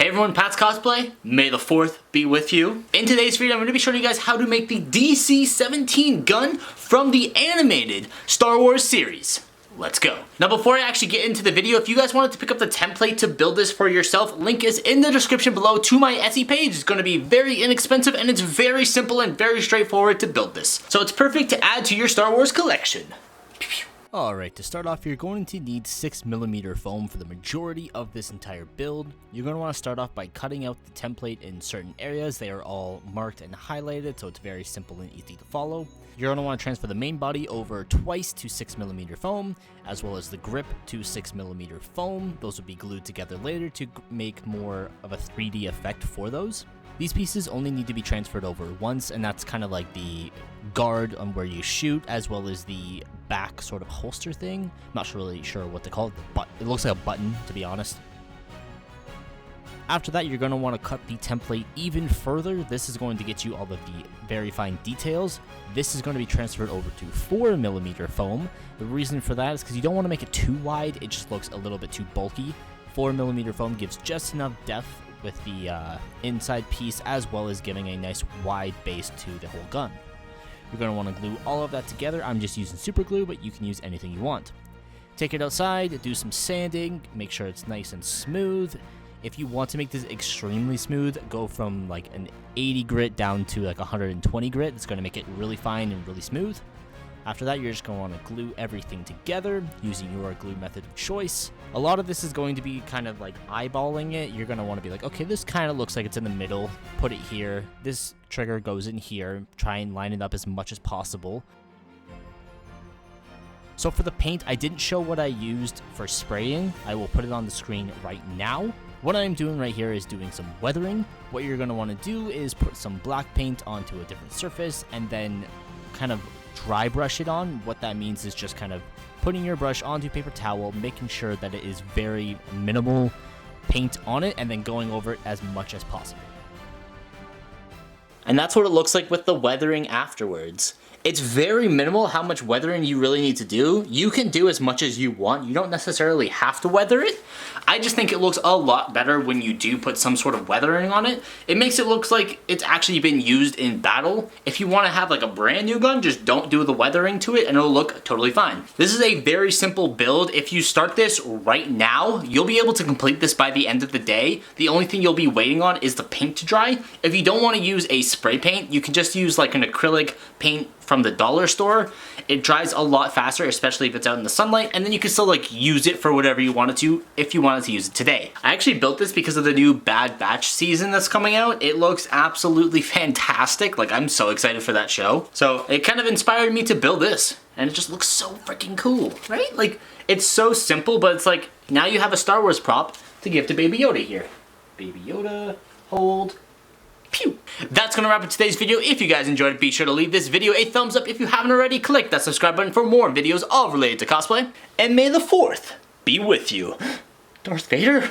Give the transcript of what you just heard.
Hey everyone, Pat's Cosplay. May the 4th be with you. In today's video, I'm going to be showing you guys how to make the DC-17 gun from the animated Star Wars series. Let's go. Now before I actually get into the video, if you guys wanted to pick up the template to build this for yourself, link is in the description below to my Etsy page. It's going to be very inexpensive and it's very simple and very straightforward to build this. So it's perfect to add to your Star Wars collection. Alright, to start off, you're going to need 6mm foam for the majority of this entire build. You're going to want to start off by cutting out the template in certain areas. They are all marked and highlighted, so it's very simple and easy to follow. You're going to want to transfer the main body over twice to 6mm foam, as well as the grip to 6mm foam. Those will be glued together later to make more of a 3D effect for those. These pieces only need to be transferred over once, and that's kind of like the guard on where you shoot, as well as the back sort of holster thing. I'm not really sure what to call it, but it looks like a button, to be honest. After that, you're going to want to cut the template even further. This is going to get you all of the very fine details. This is going to be transferred over to 4mm foam. The reason for that is because you don't want to make it too wide. It just looks a little bit too bulky. 4mm foam gives just enough depth with the inside piece, as well as giving a nice wide base to the whole gun. You're going to want to glue all of that together. I'm just using super glue, but you can use anything you want. Take it outside, do some sanding, make sure it's nice and smooth. If you want to make this extremely smooth, go from like an 80 grit down to like 120 grit. It's going to make it really fine and really smooth. After that, you're just going to want to glue everything together using your glue method of choice. A lot of this is going to be kind of like eyeballing it. You're going to want to be like, okay, this kind of looks like it's in the middle. Put it here. This trigger goes in here. Try and line it up as much as possible. So for the paint, I didn't show what I used for spraying. I will put it on the screen right now. What I'm doing right here is doing some weathering. What you're going to want to do is put some black paint onto a different surface and then kind of dry brush it on. What that means is just kind of putting your brush onto a paper towel, making sure that it is very minimal paint on it, and then going over it as much as possible. And that's what it looks like with the weathering afterwards. It's very minimal how much weathering you really need to do. You can do as much as you want. You don't necessarily have to weather it. I just think it looks a lot better when you do put some sort of weathering on it. It makes it look like it's actually been used in battle. If you want to have like a brand new gun, just don't do the weathering to it and it'll look totally fine. This is a very simple build. If you start this right now, you'll be able to complete this by the end of the day. The only thing you'll be waiting on is the paint to dry. If you don't want to use a spray paint, you can just use like an acrylic paint from the dollar store. It dries a lot faster, especially if it's out in the sunlight, and then you can still like use it for whatever you wanted to if you wanted to use it today. I actually built this because of the new Bad Batch season that's coming out. It looks absolutely fantastic. Like, I'm so excited for that show. So it kind of inspired me to build this, and it just looks so freaking cool, right? Like, it's so simple, but it's like, now you have a Star Wars prop to give to Baby Yoda here. Baby Yoda, hold, pew. That's gonna wrap up today's video. If you guys enjoyed it, be sure to leave this video a thumbs up. If you haven't already, click that subscribe button for more videos all related to cosplay. And may the 4th be with you. Darth Vader?